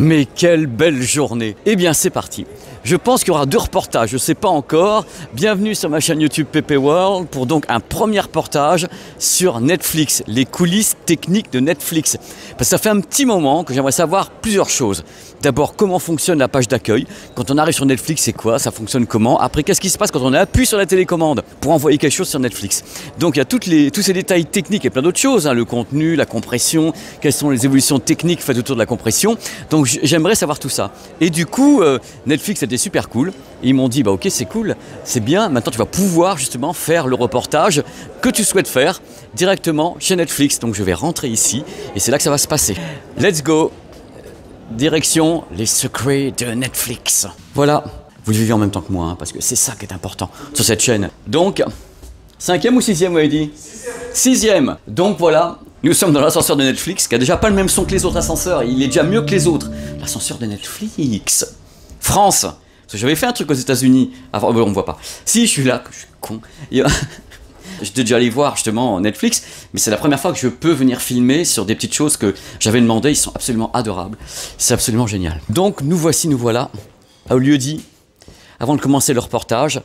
Mais quelle belle journée! Eh bien c'est parti. Je pense qu'il y aura 2 reportages, je ne sais pas encore. Bienvenue sur ma chaîne YouTube PP World pour donc un premier reportage sur Netflix, les coulisses techniques de Netflix. Parce que ça fait un petit moment que j'aimerais savoir plusieurs choses. D'abord, comment fonctionne la page d'accueil? Quand on arrive sur Netflix, c'est quoi? Ça fonctionne comment? Après, qu'est-ce qui se passe quand on appuie sur la télécommande pour envoyer quelque chose sur Netflix? Donc il y a tous ces détails techniques et plein d'autres choses, hein, le contenu, la compression, quelles sont les évolutions techniques faites autour de la compression. Donc j'aimerais savoir tout ça. Et du coup, Netflix était super cool. Et ils m'ont dit, bah ok, c'est cool, c'est bien, maintenant tu vas pouvoir justement faire le reportage que tu souhaites faire directement chez Netflix. Donc je vais rentrer ici et c'est là que ça va se passer. Let's go! Direction les secrets de Netflix. Voilà, vous le vivez en même temps que moi, hein, parce que c'est ça qui est important sur cette chaîne. Donc, 5e ou 6e, vous avez dit? 6e. Donc voilà, nous sommes dans l'ascenseur de Netflix, qui a déjà pas le même son que les autres ascenseurs, il est déjà mieux que les autres. L'ascenseur de Netflix. France. Parce que j'avais fait un truc aux États-Unis. Avant, on me voit pas. Si, je suis là, je suis con. J'étais déjà allé voir justement Netflix, mais c'est la première fois que je peux venir filmer sur des petites choses que j'avais demandé. Ils sont absolument adorables. C'est absolument génial. Donc nous voilà au lieu-dit, avant de commencer le reportage.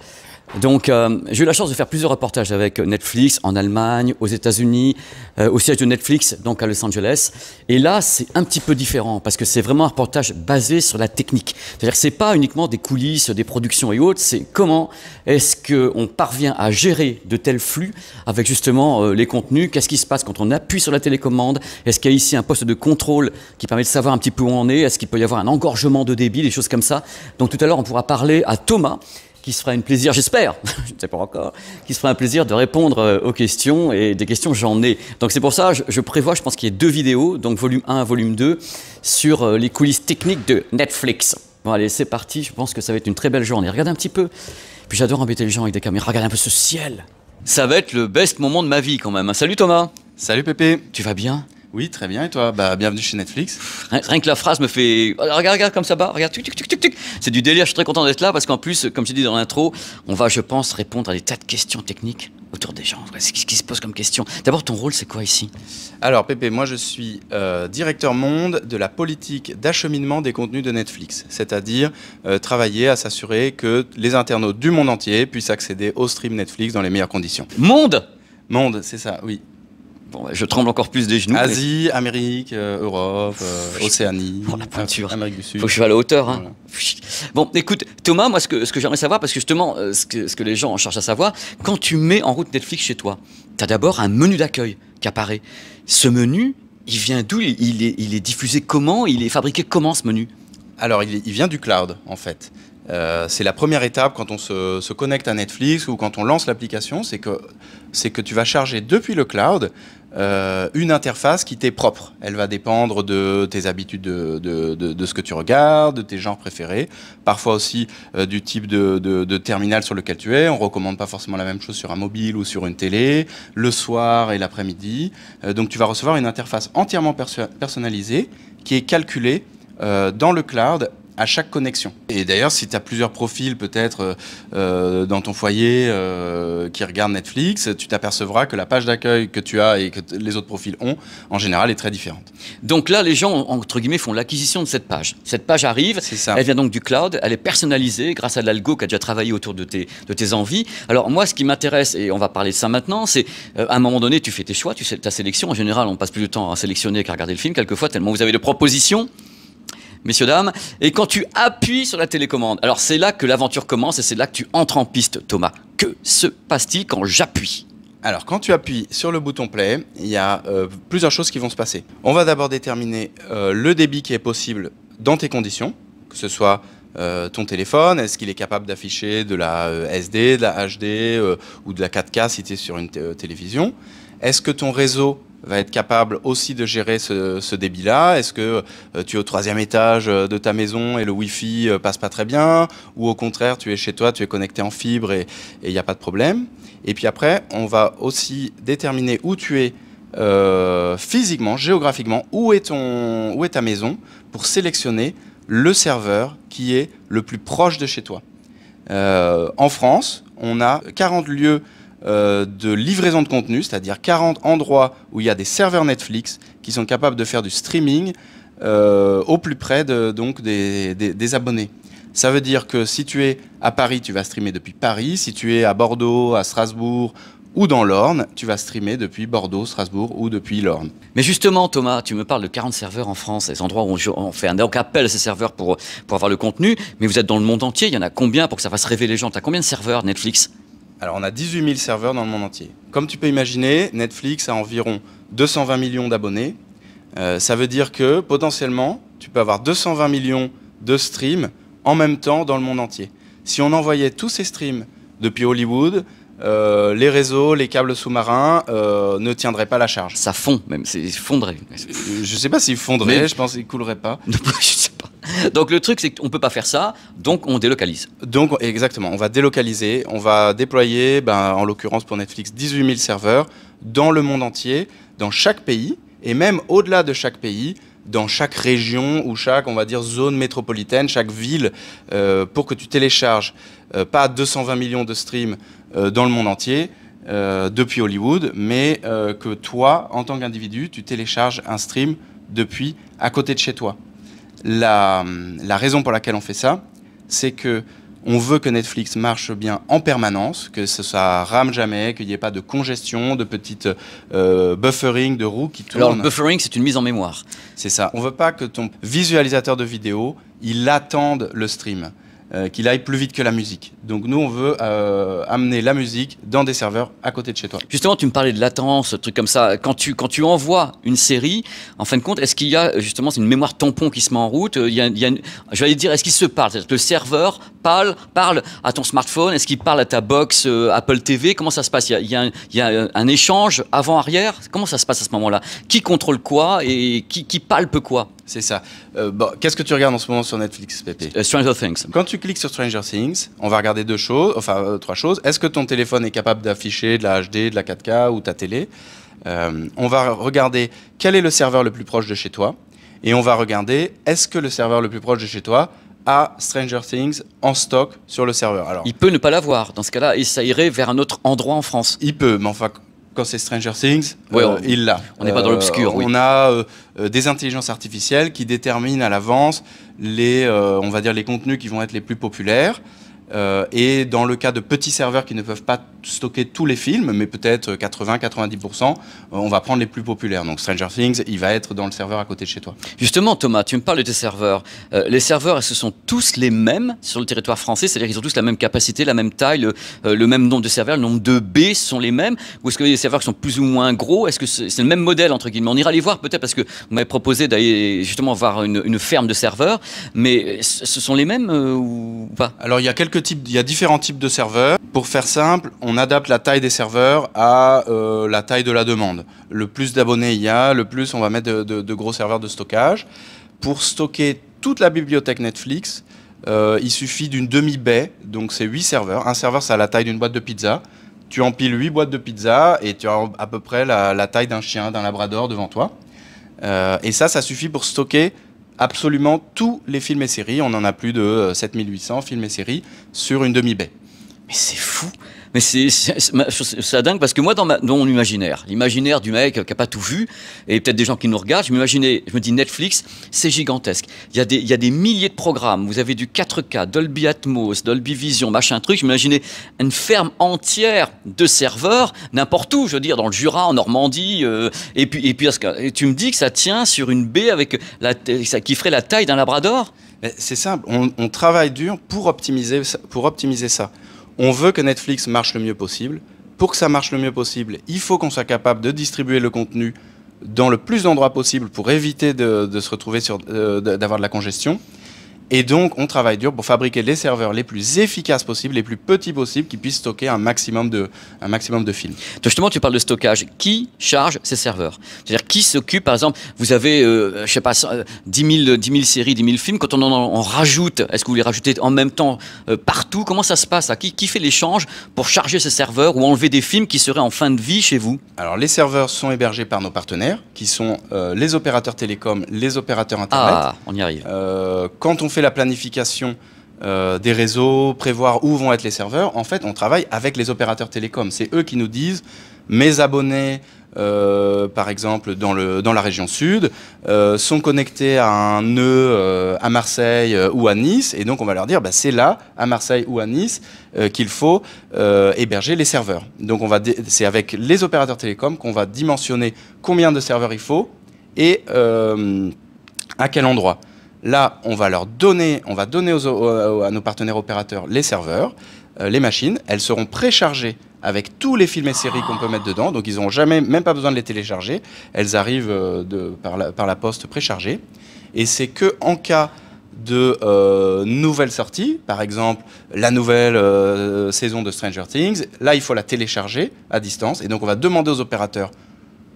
Donc j'ai eu la chance de faire plusieurs reportages avec Netflix en Allemagne, aux États-Unis, au siège de Netflix, donc à Los Angeles. Et là, c'est un petit peu différent parce que c'est vraiment un reportage basé sur la technique. C'est-à-dire que c'est pas uniquement des coulisses, des productions et autres, c'est comment est-ce qu'on parvient à gérer de tels flux avec justement les contenus. Qu'est-ce qui se passe quand on appuie sur la télécommande? Est-ce qu'il y a ici un poste de contrôle qui permet de savoir un petit peu où on est? Est-ce qu'il peut y avoir un engorgement de débit, des choses comme ça? Donc tout à l'heure, on pourra parler à Thomas, qui se fera un plaisir, j'espère, je ne sais pas encore, qui se fera un plaisir de répondre aux questions, et des questions j'en ai. Donc c'est pour ça, je prévois, je pense qu'il y ait 2 vidéos, donc volume 1, volume 2, sur les coulisses techniques de Netflix. Bon allez, c'est parti, je pense que ça va être une très belle journée. Regardez un petit peu, puis j'adore embêter les gens avec des caméras, regardez un peu ce ciel. Ça va être le best moment de ma vie quand même. Salut Thomas. Salut Pépé. Tu vas bien? Oui, très bien, et toi? Bah, bienvenue chez Netflix. Rien que la phrase me fait... Regarde comme ça bas, regarde, tuc, tuc, tuc, tuc, tuc. C'est du délire, je suis très content d'être là parce qu'en plus, comme j'ai dit dans l'intro, on va, je pense, répondre à des tas de questions techniques autour des gens. Qu'est-ce qui se pose comme question? D'abord, ton rôle, c'est quoi ici? Alors Pépé, moi je suis directeur monde de la politique d'acheminement des contenus de Netflix, c'est-à-dire travailler à s'assurer que les internautes du monde entier puissent accéder au stream Netflix dans les meilleures conditions. Monde? Monde, c'est ça, oui. Bon, je tremble encore plus des genoux. Asie, Amérique, Europe, Océanie, la peinture. Amérique du Sud. Faut que je sois à la hauteur. Hein. Voilà. Bon, écoute, Thomas, moi, ce que j'aimerais savoir, parce que justement, ce que les gens cherchent à savoir, quand tu mets en route Netflix chez toi, tu as d'abord un menu d'accueil qui apparaît. Ce menu, il vient d'où? Il est diffusé comment? Il est fabriqué comment, ce menu? Alors, il vient du cloud, en fait. C'est la première étape quand on se connecte à Netflix ou quand on lance l'application, c'est que tu vas charger depuis le cloud une interface qui t'est propre. Elle va dépendre de tes habitudes de ce que tu regardes, de tes genres préférés, parfois aussi du type de terminal sur lequel tu es. On ne recommande pas forcément la même chose sur un mobile ou sur une télé, le soir et l'après-midi. Donc tu vas recevoir une interface entièrement personnalisée qui est calculée dans le cloud à chaque connexion. Et d'ailleurs, si tu as plusieurs profils peut-être dans ton foyer qui regardent Netflix, tu t'apercevras que la page d'accueil que tu as et que les autres profils ont, en général, est très différente. Donc là, les gens, entre guillemets, font l'acquisition de cette page. Cette page arrive, elle vient donc du cloud, elle est personnalisée grâce à l'algo qui a déjà travaillé autour de tes envies. Alors moi, ce qui m'intéresse, et on va parler de ça maintenant, c'est à un moment donné, tu fais tes choix, tu fais ta sélection. En général, on passe plus de temps à sélectionner qu'à regarder le film, quelquefois, tellement vous avez de propositions. Messieurs, dames, et quand tu appuies sur la télécommande, alors c'est là que l'aventure commence et c'est là que tu entres en piste, Thomas. Que se passe-t-il quand j'appuie? Alors, quand tu appuies sur le bouton play, il y a plusieurs choses qui vont se passer. On va d'abord déterminer le débit qui est possible dans tes conditions, que ce soit ton téléphone, est-ce qu'il est capable d'afficher de la SD, de la HD ou de la 4K si tu es sur une télévision. Est-ce que ton réseau va être capable aussi de gérer ce débit-là? Est-ce que tu es au 3e étage de ta maison et le Wi-Fi passe pas très bien? Ou au contraire, tu es chez toi, tu es connecté en fibre et il n'y a pas de problème? Et puis après, on va aussi déterminer où tu es physiquement, géographiquement, où est ta maison pour sélectionner le serveur qui est le plus proche de chez toi. En France, on a 40 lieux de livraison de contenu, c'est-à-dire 40 endroits où il y a des serveurs Netflix qui sont capables de faire du streaming au plus près donc des abonnés. Ça veut dire que si tu es à Paris, tu vas streamer depuis Paris. Si tu es à Bordeaux, à Strasbourg ou dans l'Orne, tu vas streamer depuis Bordeaux, Strasbourg ou depuis l'Orne. Mais justement, Thomas, tu me parles de 40 serveurs en France, des endroits où on fait un appel à ces serveurs pour avoir le contenu, mais vous êtes dans le monde entier, il y en a combien pour que ça fasse rêver les gens? Tu as combien de serveurs Netflix? Alors, on a 18 000 serveurs dans le monde entier. Comme tu peux imaginer, Netflix a environ 220 millions d'abonnés. Ça veut dire que, potentiellement, tu peux avoir 220 millions de streams en même temps dans le monde entier. Si on envoyait tous ces streams depuis Hollywood, les réseaux, les câbles sous-marins ne tiendraient pas la charge. Ça fond même, c'est fondrait. Je ne sais pas s'ils fonderaient, je pense qu'ils ne couleraient pas. Je sais pas. Donc le truc c'est qu'on ne peut pas faire ça, donc on délocalise. Donc exactement, on va délocaliser, on va déployer, en l'occurrence pour Netflix, 18 000 serveurs dans le monde entier, dans chaque pays, et même au-delà de chaque pays, dans chaque région ou chaque, on va dire, zone métropolitaine, chaque ville, pour que tu télécharges pas 220 millions de streams dans le monde entier depuis Hollywood, mais que toi, en tant qu'individu, tu télécharges un stream depuis à côté de chez toi. La raison pour laquelle on fait ça, c'est que on veut que Netflix marche bien en permanence, que ça rame jamais, qu'il n'y ait pas de congestion, de petites buffering, de roues qui tournent. Alors le buffering, c'est une mise en mémoire. C'est ça. On veut pas que ton visualisateur de vidéo, il attende le stream, qu'il aille plus vite que la musique. Donc nous, on veut amener la musique dans des serveurs à côté de chez toi. Justement, tu me parlais de latence, truc comme ça. Quand tu envoies une série, en fin de compte, est-ce qu'il y a justement c'est une mémoire tampon qui se met en route? Je vais dire, est-ce qu'il se parle? C'est-à-dire que le serveur parle à ton smartphone? Est-ce qu'il parle à ta box Apple TV? Comment ça se passe? Il y a un échange avant-arrière? Comment ça se passe à ce moment-là? Qui contrôle quoi et qui palpe quoi? C'est ça. Qu'est-ce que tu regardes en ce moment sur Netflix, Pépé? Stranger Things. Quand tu cliques sur Stranger Things, on va regarder trois choses. Est-ce que ton téléphone est capable d'afficher de la HD, de la 4K ou ta télé? On va regarder quel est le serveur le plus proche de chez toi. Et on va regarder, est-ce que le serveur le plus proche de chez toi a Stranger Things en stock sur le serveur? Alors, il peut ne pas l'avoir. Dans ce cas-là, et ça irait vers un autre endroit en France. Il peut, mais enfin, quand c'est Stranger Things, il l'a. On n'est pas dans l'obscur. On a des intelligences artificielles qui déterminent à l'avance on va dire les contenus qui vont être les plus populaires. Et dans le cas de petits serveurs qui ne peuvent pas stocker tous les films, mais peut-être 80-90%, on va prendre les plus populaires. Donc Stranger Things, il va être dans le serveur à côté de chez toi. Justement, Thomas, tu me parles de tes serveurs. Les serveurs, est-ce que ce sont tous les mêmes sur le territoire français? C'est-à-dire qu'ils ont tous la même capacité, la même taille, le même nombre de serveurs, le nombre de baies sont les mêmes? Ou est-ce que les serveurs qui sont plus ou moins gros? Est-ce que c'est le même modèle, entre guillemets? On ira les voir peut-être parce que vous m'avez proposé d'aller justement voir une ferme de serveurs, mais ce sont les mêmes ou pas? Alors il y a différents types de serveurs. Pour faire simple, on adapte la taille des serveurs à la taille de la demande. Le plus d'abonnés il y a, le plus on va mettre de gros serveurs de stockage. Pour stocker toute la bibliothèque Netflix, il suffit d'une demi-baie, donc c'est 8 serveurs. Un serveur, ça a la taille d'une boîte de pizza. Tu empiles 8 boîtes de pizza et tu as à peu près la taille d'un chien, d'un labrador devant toi. Et ça suffit pour stocker absolument tous les films et séries. On en a plus de 7800 films et séries sur une demi-baie. Mais c'est fou. Mais c'est dingue parce que moi, dans mon imaginaire, l'imaginaire du mec qui n'a pas tout vu, et peut-être des gens qui nous regardent, je me dis Netflix, c'est gigantesque. Il y a des milliers de programmes. Vous avez du 4K, Dolby Atmos, Dolby Vision, machin truc. Je m'imaginais une ferme entière de serveurs, n'importe où, je veux dire, dans le Jura, en Normandie. Et puis tu me dis que ça tient sur une baie qui ferait la taille d'un labrador? C'est simple. On travaille dur pour optimiser ça. On veut que Netflix marche le mieux possible. Pour que ça marche le mieux possible, il faut qu'on soit capable de distribuer le contenu dans le plus d'endroits possible pour éviter de se retrouver d'avoir de la congestion. Et donc, on travaille dur pour fabriquer les serveurs les plus efficaces possibles, les plus petits possibles, qui puissent stocker un maximum de films. Donc justement, tu parles de stockage. Qui charge ces serveurs? C'est-à-dire, qui s'occupe, par exemple, vous avez, je sais pas, 10 000 séries, 10 000 films, quand on rajoute, est-ce que vous les rajoutez en même temps partout? Comment ça se passe? Qui fait l'échange pour charger ces serveurs ou enlever des films qui seraient en fin de vie chez vous? Alors, les serveurs sont hébergés par nos partenaires, qui sont les opérateurs télécoms, les opérateurs Internet. Ah, on y arrive. Quand on fait la planification des réseaux, prévoir où vont être les serveurs, en fait, on travaille avec les opérateurs télécoms. C'est eux qui nous disent, mes abonnés par exemple dans la région sud, sont connectés à un nœud à Marseille ou à Nice, et donc on va leur dire c'est là, à Marseille ou à Nice, qu'il faut héberger les serveurs. Donc c'est avec les opérateurs télécoms qu'on va dimensionner combien de serveurs il faut et à quel endroit. Là, on va donner à nos partenaires opérateurs les serveurs, les machines. Elles seront préchargées avec tous les films et séries qu'on peut mettre dedans. Donc, ils n'ont même pas besoin de les télécharger. Elles arrivent par la poste préchargées. Et c'est qu'en cas de nouvelles sorties, par exemple la nouvelle saison de Stranger Things, là, il faut la télécharger à distance. Et donc, on va demander aux opérateurs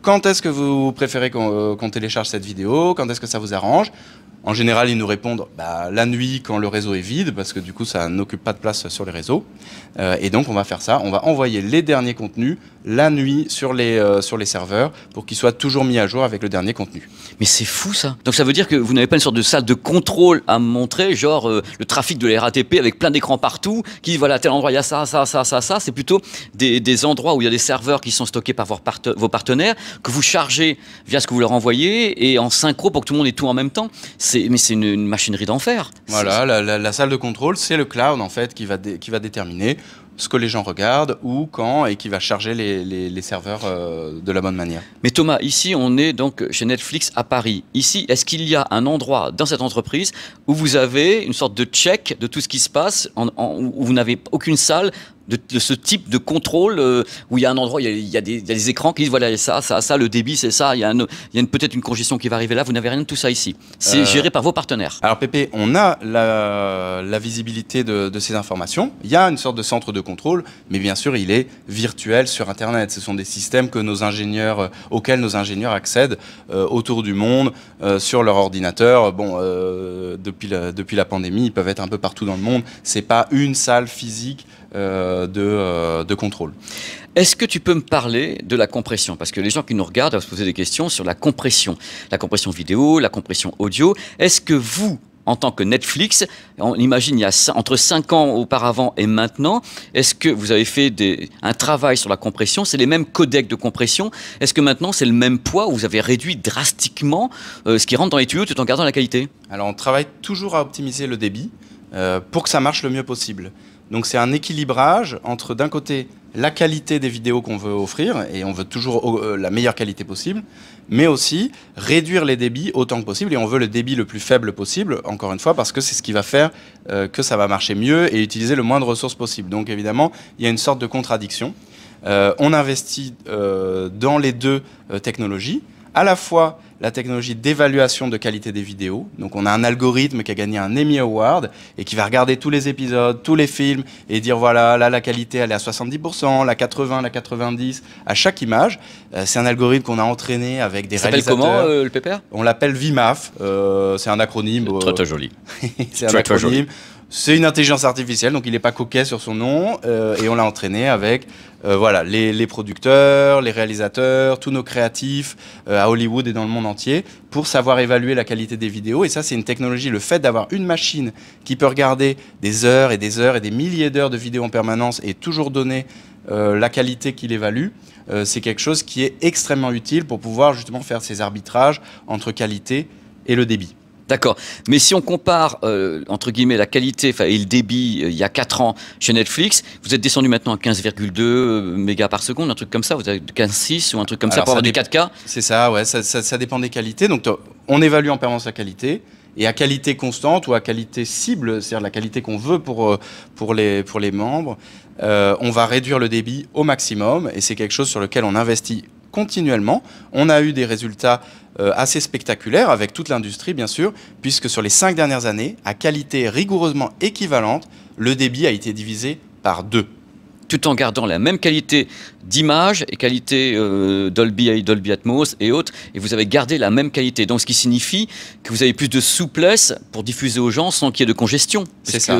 quand est-ce que vous préférez qu'on télécharge cette vidéo, quand est-ce que ça vous arrange. En général, ils nous répondent la nuit quand le réseau est vide, parce que du coup, ça n'occupe pas de place sur les réseaux. Et donc, on va faire ça. On va envoyer les derniers contenus la nuit sur les serveurs pour qu'ils soient toujours mis à jour avec le dernier contenu. Mais c'est fou ça. Donc ça veut dire que vous n'avez pas une sorte de salle de contrôle à me montrer, genre le trafic de la RATP avec plein d'écrans partout, qui disent voilà, à tel endroit il y a ça, ça, ça, ça, ça. C'est plutôt des endroits où il y a des serveurs qui sont stockés par vos partenaires, que vous chargez via ce que vous leur envoyez et en synchro pour que tout le monde ait tout en même temps. Mais c'est une machinerie d'enfer. Voilà, la salle de contrôle, c'est le cloud en fait qui va déterminer ce que les gens regardent, où, quand, et qui va charger les serveurs de la bonne manière. Mais Thomas, ici on est donc chez Netflix à Paris. Ici, est-ce qu'il y a un endroit dans cette entreprise où vous avez une sorte de check de tout ce qui se passe, où vous n'avez aucune salle de ce type de contrôle, où il y a un endroit, il y a des écrans qui disent voilà, ça, le débit c'est ça, il y a peut-être une congestion qui va arriver là, vous n'avez rien de tout ça ici. C'est géré par vos partenaires. Alors Pépé, on a la visibilité de ces informations, il y a une sorte de centre de contrôle, mais bien sûr il est virtuel sur Internet. Ce sont des systèmes auxquels nos ingénieurs accèdent autour du monde, sur leur ordinateur. Bon, depuis la pandémie, ils peuvent être un peu partout dans le monde, c'est pas une salle physique de contrôle. Est-ce que tu peux me parler de la compression? Parce que les gens qui nous regardent doivent se poser des questions sur la compression vidéo, la compression audio. Est-ce que vous, en tant que Netflix, on imagine il y a entre 5 ans auparavant et maintenant, est-ce que vous avez fait un travail sur la compression? C'est les mêmes codecs de compression? Est-ce que maintenant c'est le même poids ou vous avez réduit drastiquement ce qui rentre dans les tuyaux tout en gardant la qualité? Alors on travaille toujours à optimiser le débit pour que ça marche le mieux possible. Donc c'est un équilibrage entre d'un côté la qualité des vidéos qu'on veut offrir, et on veut toujours la meilleure qualité possible, mais aussi réduire les débits autant que possible, et on veut le débit le plus faible possible, encore une fois, parce que c'est ce qui va faire que ça va marcher mieux et utiliser le moins de ressources possible. Donc évidemment, il y a une sorte de contradiction. On investit dans les deux technologies, à la fois la technologie d'évaluation de qualité des vidéos. Donc on a un algorithme qui a gagné un Emmy Award et qui va regarder tous les épisodes, tous les films et dire voilà, là la qualité elle est à 70%, la 80, la 90 à chaque image. C'est un algorithme qu'on a entraîné avec des réalisateurs. Ça s'appelle comment le pépère? On l'appelle VMAF, c'est un acronyme. Très très joli. C'est un acronyme. C'est une intelligence artificielle, donc il n'est pas coquet sur son nom, et on l'a entraîné avec voilà, les producteurs, les réalisateurs, tous nos créatifs à Hollywood et dans le monde entier, pour savoir évaluer la qualité des vidéos. Et ça, c'est une technologie, le fait d'avoir une machine qui peut regarder des heures et des milliers d'heures de vidéos en permanence et toujours donner la qualité qu'il évalue, c'est quelque chose qui est extrêmement utile pour pouvoir justement faire ces arbitrages entre qualité et le débit. D'accord. Mais si on compare, entre guillemets, la qualité et le débit il y a 4 ans chez Netflix, vous êtes descendu maintenant à 15,2 mégas par seconde, un truc comme ça, vous avez 15,6 ou un truc comme ça pour avoir du 4K? C'est ça, ouais, ça dépend des qualités. Donc on évalue en permanence la qualité, et à qualité constante ou à qualité cible, c'est-à-dire la qualité qu'on veut pour les membres, on va réduire le débit au maximum, et c'est quelque chose sur lequel on investit continuellement. On a eu des résultats assez spectaculaires avec toute l'industrie, bien sûr, puisque sur les 5 dernières années, à qualité rigoureusement équivalente, le débit a été divisé par 2. Tout en gardant la même qualité d'image et qualité Dolby Atmos et autres, et vous avez gardé la même qualité. Donc ce qui signifie que vous avez plus de souplesse pour diffuser aux gens sans qu'il y ait de congestion. C'est ça,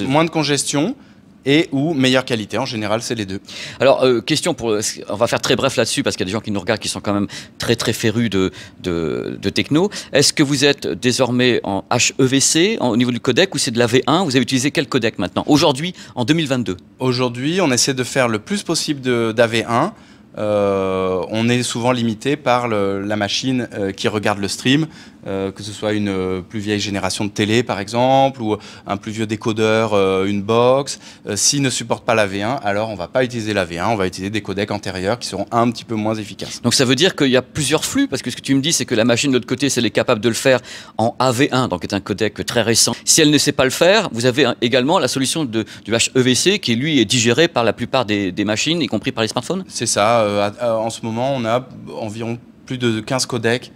moins de congestion et ou meilleure qualité. En général, c'est les deux. Alors, question on va faire très bref là-dessus parce qu'il y a des gens qui nous regardent qui sont quand même très très férus de techno. Est-ce que vous êtes désormais en HEVC au niveau du codec ou c'est de la V1? Vous avez utilisé quel codec maintenant, aujourd'hui, en 2022? Aujourd'hui, on essaie de faire le plus possible d'AV1. on est souvent limité par la machine qui regarde le stream, que ce soit une plus vieille génération de télé par exemple, ou un plus vieux décodeur, une box. S'il ne supporte pas la V1, alors on ne va pas utiliser la V1, on va utiliser des codecs antérieurs qui seront un petit peu moins efficaces. Donc ça veut dire qu'il y a plusieurs flux, parce que ce que tu me dis, c'est que la machine de l'autre côté, si elle est capable de le faire en AV1, donc est un codec très récent. Si elle ne sait pas le faire, vous avez également la solution du HEVC qui lui est digéré par la plupart des machines, y compris par les smartphones. C'est ça, en ce moment on a environ plus de 15 codecs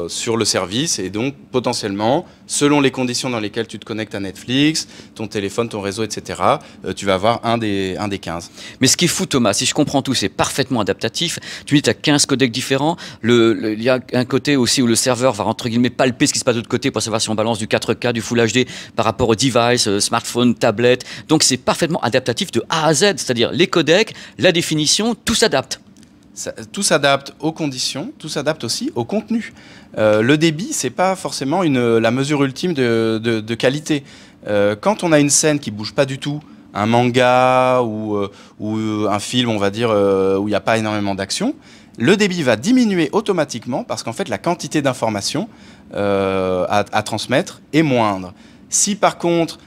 sur le service, et donc potentiellement, selon les conditions dans lesquelles tu te connectes à Netflix, ton téléphone, ton réseau, etc., tu vas avoir un des 15. Mais ce qui est fou, Thomas, si je comprends tout, c'est parfaitement adaptatif. Tu me dis que tu as 15 codecs différents. Il y a un côté aussi où le serveur va, entre guillemets, palper ce qui se passe de l'autre côté pour savoir si on balance du 4K, du Full HD par rapport au device, smartphone, tablette. Donc c'est parfaitement adaptatif de A à Z, c'est-à-dire les codecs, la définition, tout s'adapte. Tout s'adapte aux conditions, tout s'adapte aussi au contenu. Le débit, c'est pas forcément la mesure ultime de qualité. Quand on a une scène qui bouge pas du tout, un manga ou un film, on va dire, où il n'y a pas énormément d'action, le débit va diminuer automatiquement parce qu'en fait la quantité d'informations à transmettre est moindre. Si par contre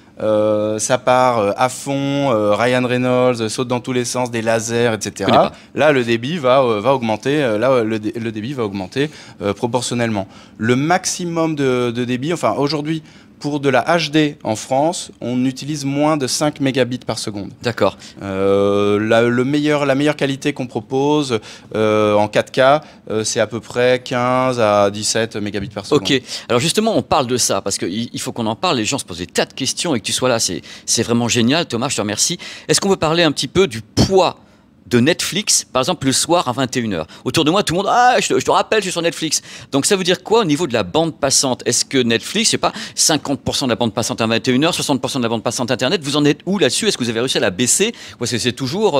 ça part à fond, Ryan Reynolds saute dans tous les sens, des lasers, etc. Là, le débit va augmenter. Le débit va augmenter proportionnellement. Le maximum de débit, enfin aujourd'hui, pour de la HD en France, on utilise moins de 5 mégabits par seconde. D'accord. La meilleure qualité qu'on propose en 4K, c'est à peu près 15 à 17 mégabits par seconde. Ok. Alors justement, on parle de ça parce qu'il faut qu'on en parle. Les gens se posent des tas de questions et que tu sois là, c'est vraiment génial. Thomas, je te remercie. Est-ce qu'on peut parler un petit peu du poids de Netflix, par exemple le soir à 21h. Autour de moi, tout le monde, je te rappelle, je suis sur Netflix. Donc ça veut dire quoi au niveau de la bande passante? Est-ce que Netflix, je sais pas, 50% de la bande passante à 21h, 60% de la bande passante Internet, vous en êtes où là-dessus? Est-ce que vous avez réussi à la baisser? Ou est-ce que c'est toujours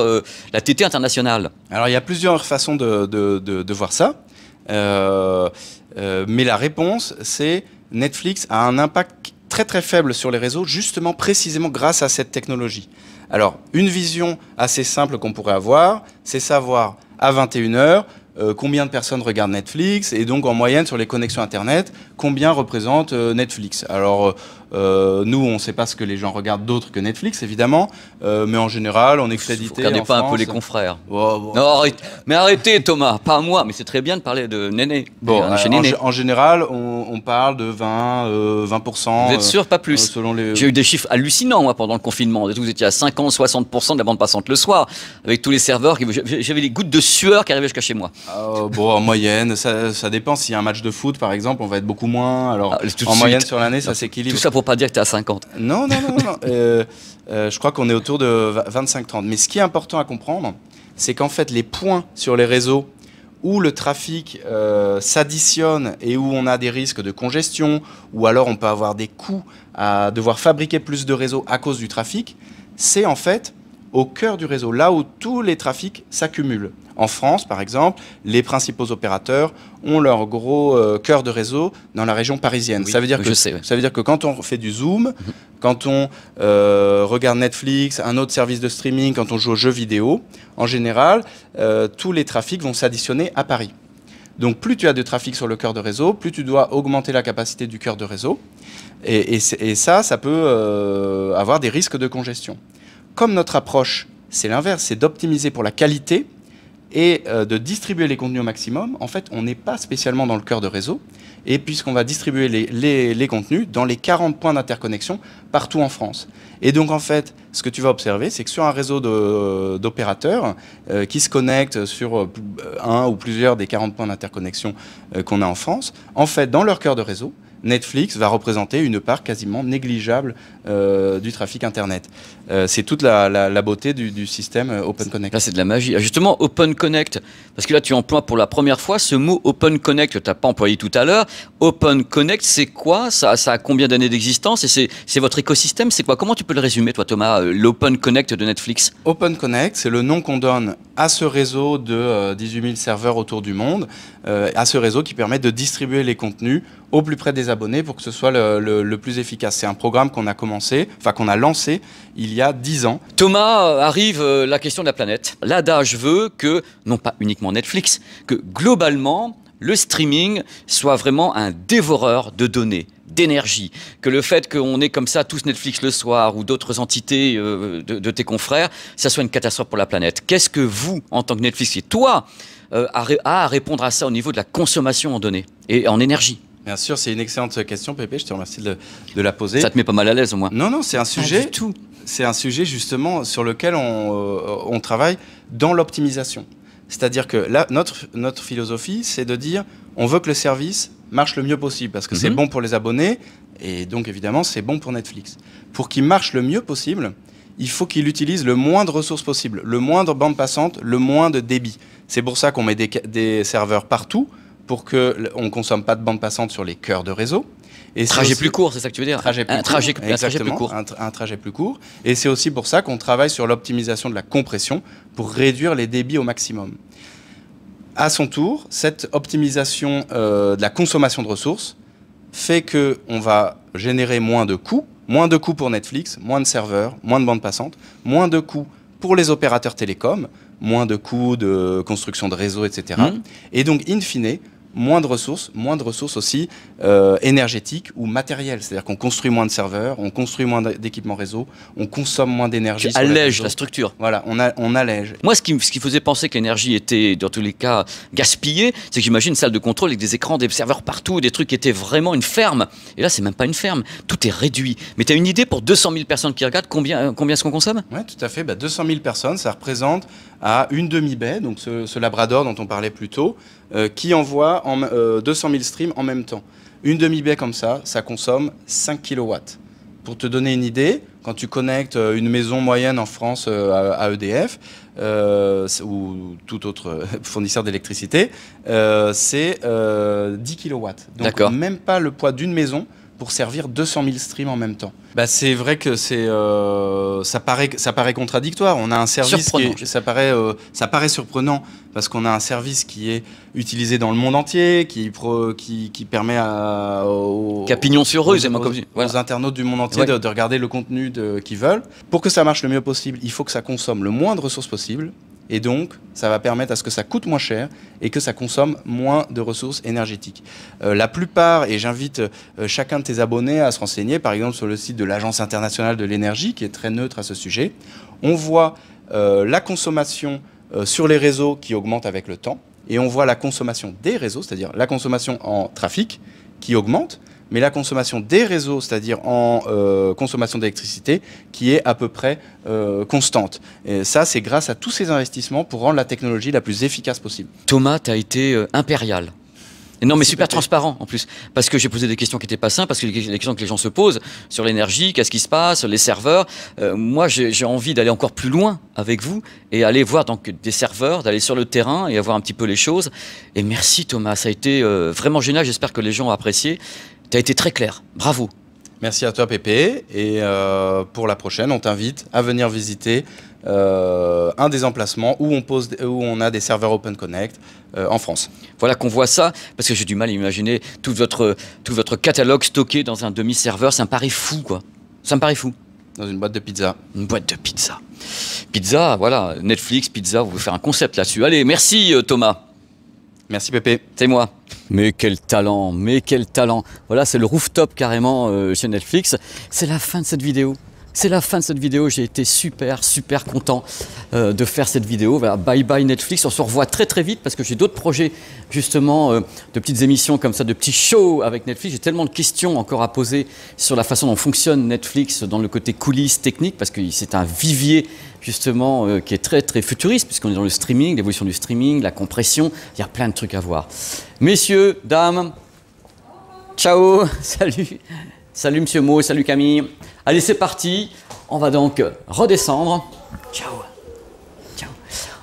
la TT internationale? Alors il y a plusieurs façons de voir ça. Mais la réponse, c'est Netflix a un impact très très faible sur les réseaux, justement précisément grâce à cette technologie. Alors, une vision assez simple qu'on pourrait avoir, c'est savoir à 21h combien de personnes regardent Netflix, et donc en moyenne sur les connexions Internet, combien représente Netflix. Alors, nous, on ne sait pas ce que les gens regardent d'autre que Netflix, évidemment, mais en général, on est crédité. Regardez pas France. Un peu les confrères. Bon. Non, mais arrêtez, Thomas, pas moi, mais c'est très bien de parler de Néné. Bon, en général, on parle de 20%. Vous êtes sûr, pas plus? Selon les... J'ai eu des chiffres hallucinants, moi, pendant le confinement. Vous étiez à 50-60% de la bande passante le soir, avec tous les serveurs. J'avais des gouttes de sueur qui arrivaient jusqu'à chez moi. Bon, en moyenne, ça dépend. S'il y a un match de foot, par exemple, on va être beaucoup moins. Alors, en moyenne, sur l'année, ça s'équilibre. Tout ça pour pas dire que tu es à 50. Non. Je crois qu'on est autour de 25-30. Mais ce qui est important à comprendre, c'est qu'en fait, les points sur les réseaux où le trafic s'additionne et où on a des risques de congestion, ou alors on peut avoir des coûts à devoir fabriquer plus de réseaux à cause du trafic, c'est en fait au cœur du réseau, là où tous les trafics s'accumulent. En France, par exemple, les principaux opérateurs ont leur gros cœur de réseau dans la région parisienne. Oui, ça veut dire que quand on fait du Zoom, quand on regarde Netflix, un autre service de streaming, quand on joue aux jeux vidéo, en général, tous les trafics vont s'additionner à Paris. Donc plus tu as de trafic sur le cœur de réseau, plus tu dois augmenter la capacité du cœur de réseau. Et ça peut avoir des risques de congestion. Comme notre approche, c'est l'inverse, c'est d'optimiser pour la qualité et de distribuer les contenus au maximum. En fait, on n'est pas spécialement dans le cœur de réseau, et puisqu'on va distribuer les contenus dans les 40 points d'interconnexion partout en France. Et donc, en fait, ce que tu vas observer, c'est que sur un réseau d'opérateurs qui se connectent sur un ou plusieurs des 40 points d'interconnexion qu'on a en France, en fait, dans leur cœur de réseau, Netflix va représenter une part quasiment négligeable du trafic Internet. C'est toute la beauté du système Open Connect. Là, c'est de la magie. Justement, Open Connect, parce que là, tu emploies pour la première fois ce mot Open Connect que tu n'as pas employé tout à l'heure. Open Connect, c'est quoi? Ça a combien d'années d'existence? Et c'est votre écosystème? C'est quoi? Comment tu peux le résumer, toi, Thomas, l'Open Connect de Netflix? Open Connect, c'est le nom qu'on donne à ce réseau de 18 000 serveurs autour du monde, à ce réseau qui permet de distribuer les contenus au plus près des tes abonnés pour que ce soit le plus efficace. C'est un programme qu'on a lancé il y a 10 ans. Thomas, arrive la question de la planète. L'adage veut que, non pas uniquement Netflix, que globalement, le streaming soit vraiment un dévoreur de données, d'énergie. Que le fait qu'on ait comme ça tous Netflix le soir ou d'autres entités de tes confrères, ça soit une catastrophe pour la planète. Qu'est-ce que vous, en tant que Netflix, et toi, a à répondre à ça au niveau de la consommation en données et en énergie? Bien sûr, c'est une excellente question, Pépé. Je te remercie de la poser. Ça te met pas mal à l'aise au moins? Non, non, c'est un sujet. Pas du tout. C'est un sujet justement sur lequel on travaille dans l'optimisation. C'est-à-dire que là, notre philosophie, c'est de dire on veut que le service marche le mieux possible parce que c'est bon pour les abonnés et donc évidemment c'est bon pour Netflix. Pour qu'il marche le mieux possible, il faut qu'il utilise le moins de ressources possible, le moins de bande passante, le moins de débit. C'est pour ça qu'on met des serveurs partout pour qu'on ne consomme pas de bande passante sur les cœurs de réseau. Et trajet plus court, c'est ça que tu veux dire? Un trajet plus court. Un trajet plus court. Et c'est aussi pour ça qu'on travaille sur l'optimisation de la compression pour réduire les débits au maximum. À son tour, cette optimisation de la consommation de ressources fait qu'on va générer moins de coûts pour Netflix, moins de serveurs, moins de bandes passantes, moins de coûts pour les opérateurs télécoms, moins de coûts de construction de réseaux, etc. Et donc, in fine, moins de ressources aussi énergétiques ou matérielles. C'est-à-dire qu'on construit moins de serveurs, on construit moins d'équipements réseau, on consomme moins d'énergie. Tu allèges la structure. Voilà, on allège. Moi, ce qui faisait penser que l'énergie était, dans tous les cas, gaspillée, c'est que j'imagine une salle de contrôle avec des écrans, des serveurs partout, des trucs qui étaient vraiment une ferme. Et là, c'est même pas une ferme. Tout est réduit. Mais tu as une idée pour 200 000 personnes qui regardent, combien est-ce qu'on consomme? Oui, tout à fait. 200 000 personnes, ça représente à une demi-baie, donc ce Labrador dont on parlait plus tôt, qui envoie 200 000 streams en même temps. Une demi-baie comme ça consomme 5 kW. Pour te donner une idée, quand tu connectes une maison moyenne en France à EDF ou tout autre fournisseur d'électricité, c'est 10 kW. Donc même pas le poids d'une maison pour servir 200 000 streams en même temps. C'est vrai que ça paraît contradictoire. On a un service ça paraît surprenant parce qu'on a un service qui est utilisé dans le monde entier, qui permet aux internautes du monde entier de regarder le contenu qu'ils veulent. Pour que ça marche le mieux possible, il faut que ça consomme le moins de ressources possible. Et donc, ça va permettre à ce que ça coûte moins cher et que ça consomme moins de ressources énergétiques. La plupart, et j'invite chacun de tes abonnés à se renseigner, par exemple sur le site de l'Agence internationale de l'énergie, qui est très neutre à ce sujet, on voit la consommation sur les réseaux qui augmente avec le temps, et on voit la consommation des réseaux, c'est-à-dire la consommation en trafic, qui augmente, mais la consommation des réseaux, c'est-à-dire en consommation d'électricité, qui est à peu près constante. Et ça, c'est grâce à tous ces investissements pour rendre la technologie la plus efficace possible. Thomas, tu as été impérial. Non, mais super transparent en plus, parce que j'ai posé des questions qui n'étaient pas simples, parce que les questions que les gens se posent sur l'énergie, qu'est-ce qui se passe, les serveurs. Moi, j'ai envie d'aller encore plus loin avec vous et aller voir donc des serveurs, d'aller sur le terrain et voir un petit peu les choses. Et merci Thomas, ça a été vraiment génial. J'espère que les gens ont apprécié. Tu as été très clair. Bravo. Merci à toi Pépé. Et pour la prochaine, on t'invite à venir visiter un des emplacements où on a des serveurs Open Connect en France. Voilà qu'on voit ça, parce que j'ai du mal à imaginer tout votre catalogue stocké dans un demi-serveur. Ça me paraît fou, quoi. Ça me paraît fou. Dans une boîte de pizza. Une boîte de pizza. Pizza, voilà. Netflix, pizza, vous pouvez faire un concept là-dessus. Allez, merci Thomas. Merci Pépé. C'est moi. Mais quel talent, mais quel talent. Voilà, c'est le rooftop carrément chez Netflix. C'est la fin de cette vidéo. C'est la fin de cette vidéo, j'ai été super content de faire cette vidéo. Voilà, bye bye Netflix, on se revoit très vite parce que j'ai d'autres projets justement de petites émissions comme ça, de petits shows avec Netflix. J'ai tellement de questions encore à poser sur la façon dont fonctionne Netflix dans le côté coulisses techniques parce que c'est un vivier justement qui est très futuriste puisqu'on est dans le streaming, l'évolution du streaming, la compression, il y a plein de trucs à voir. Messieurs, dames, ciao, salut Monsieur Mo, salut Camille. Allez, c'est parti. On va donc redescendre. Ciao.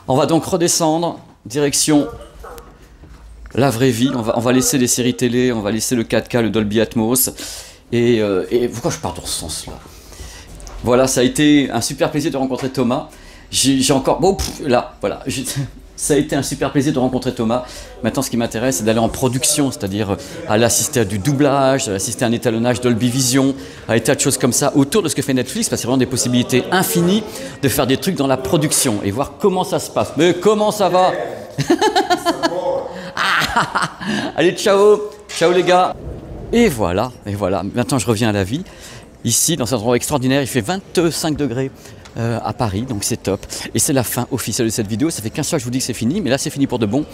On va donc redescendre, direction la vraie vie. On va laisser les séries télé, on va laisser le 4K, le Dolby Atmos. Et pourquoi je pars dans ce sens-là? Voilà, ça a été un super plaisir de rencontrer Thomas. J'ai encore... Bon, là, voilà. Ça a été un super plaisir de rencontrer Thomas. Maintenant, ce qui m'intéresse, c'est d'aller en production, c'est-à-dire aller assister à du doublage, assister à un étalonnage Dolby Vision, à des tas de choses comme ça autour de ce que fait Netflix, parce qu'il y a vraiment des possibilités infinies de faire des trucs dans la production et voir comment ça se passe. Mais comment ça va? Allez, ciao! Ciao les gars! Et voilà, maintenant je reviens à la vie. Ici, dans cet endroit extraordinaire, il fait 25 degrés. À Paris, donc c'est top. Et c'est la fin officielle de cette vidéo. Ça fait 15 fois que je vous dis que c'est fini, mais là c'est fini pour de bon.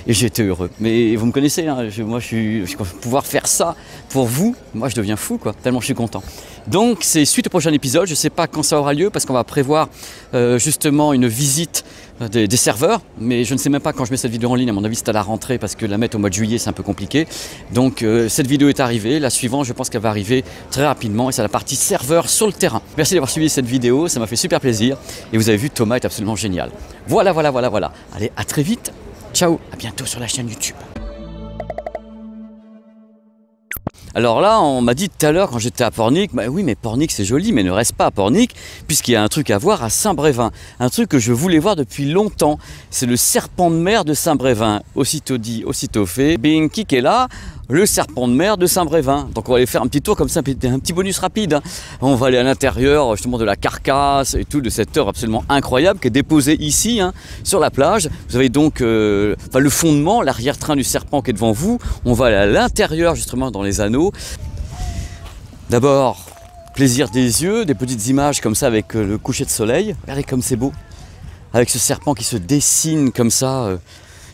Et j'ai été heureux. Mais vous me connaissez, hein, moi je pouvoir faire ça pour vous, moi je deviens fou, quoi, tellement je suis content. Donc c'est suite au prochain épisode. Je ne sais pas quand ça aura lieu parce qu'on va prévoir justement une visite des serveurs, mais je ne sais même pas quand je mets cette vidéo en ligne. À mon avis c'est à la rentrée parce que la mettre au mois de juillet c'est un peu compliqué. Donc cette vidéo est arrivée, la suivante je pense qu'elle va arriver très rapidement et c'est la partie serveur sur le terrain. Merci d'avoir suivi cette vidéo, ça m'a fait super plaisir et vous avez vu Thomas est absolument génial. Voilà. Allez, à très vite, ciao, à bientôt sur la chaîne YouTube. Alors là, on m'a dit tout à l'heure quand j'étais à Pornic, bah oui mais Pornic c'est joli, mais ne reste pas à Pornic, puisqu'il y a un truc à voir à Saint-Brévin. Un truc que je voulais voir depuis longtemps, c'est le serpent de mer de Saint-Brévin. Aussitôt dit, aussitôt fait, bing, qui est là? Le serpent de mer de Saint-Brévin. Donc on va aller faire un petit tour comme ça, un petit bonus rapide. Hein. On va aller à l'intérieur justement de la carcasse et tout, de cette œuvre absolument incroyable qui est déposée ici, hein, sur la plage. Vous avez donc le fondement, l'arrière-train du serpent qui est devant vous. On va aller à l'intérieur justement dans les anneaux. D'abord, plaisir des yeux, des petites images comme ça avec le coucher de soleil. Regardez comme c'est beau. Avec ce serpent qui se dessine comme ça.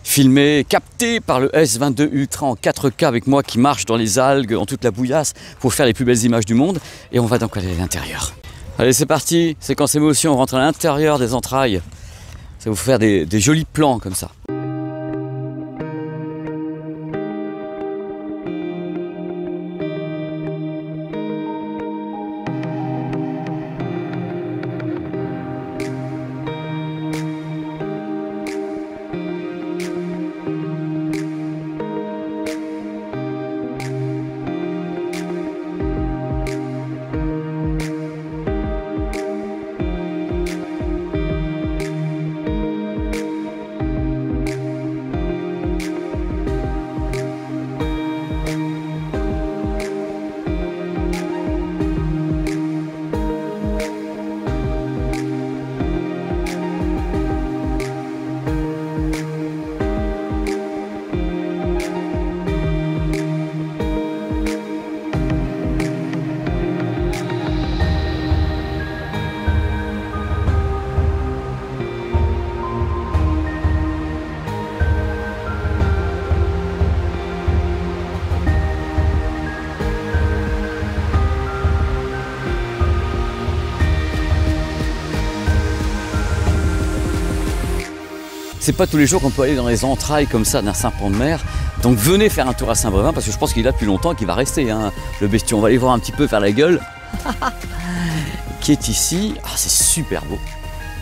Filmé, capté par le S22 Ultra en 4K avec moi qui marche dans les algues, en toute la bouillasse pour faire les plus belles images du monde. Et on va donc aller à l'intérieur. Allez, c'est parti, séquence émotion, on rentre à l'intérieur des entrailles. Ça va vous faire des jolis plans comme ça. C'est pas tous les jours qu'on peut aller dans les entrailles comme ça d'un serpent de mer. Donc venez faire un tour à Saint-Brévin parce que je pense qu'il est là depuis longtemps et qu'il va rester, hein, le bestiau. On va aller voir un petit peu, faire la gueule. Qui est ici. Ah, c'est super beau.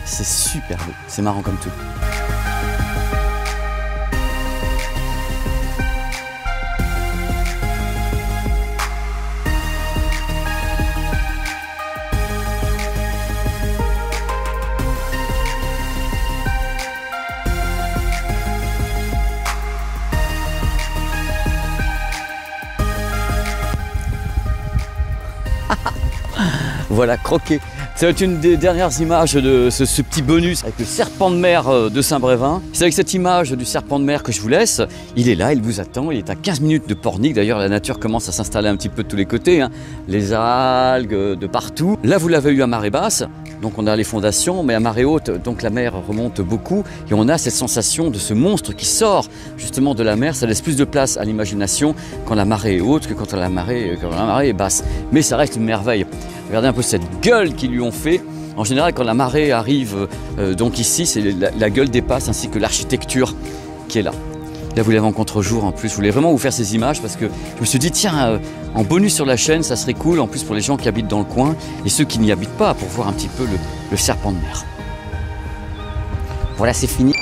C'est super beau. C'est marrant comme tout. Voilà, croqué. C'est une des dernières images de ce petit bonus avec le serpent de mer de Saint-Brévin. C'est avec cette image du serpent de mer que je vous laisse. Il est là, il vous attend, il est à 15 minutes de Pornic. D'ailleurs, la nature commence à s'installer un petit peu de tous les côtés, hein. Les algues de partout. Là, vous l'avez eu à marée basse, donc on a les fondations, mais à marée haute, donc la mer remonte beaucoup. Et on a cette sensation de ce monstre qui sort justement de la mer. Ça laisse plus de place à l'imagination quand la marée est haute que quand la marée est basse. Mais ça reste une merveille. Regardez un peu cette gueule qu'ils lui ont fait. En général, quand la marée arrive, donc ici, c'est la gueule dépasse ainsi que l'architecture qui est là. Là, vous l'avez en contre-jour en plus. Je voulais vraiment vous faire ces images parce que je me suis dit, tiens, en bonus sur la chaîne, ça serait cool. En plus, pour les gens qui habitent dans le coin et ceux qui n'y habitent pas, pour voir un petit peu le serpent de mer. Voilà, c'est fini.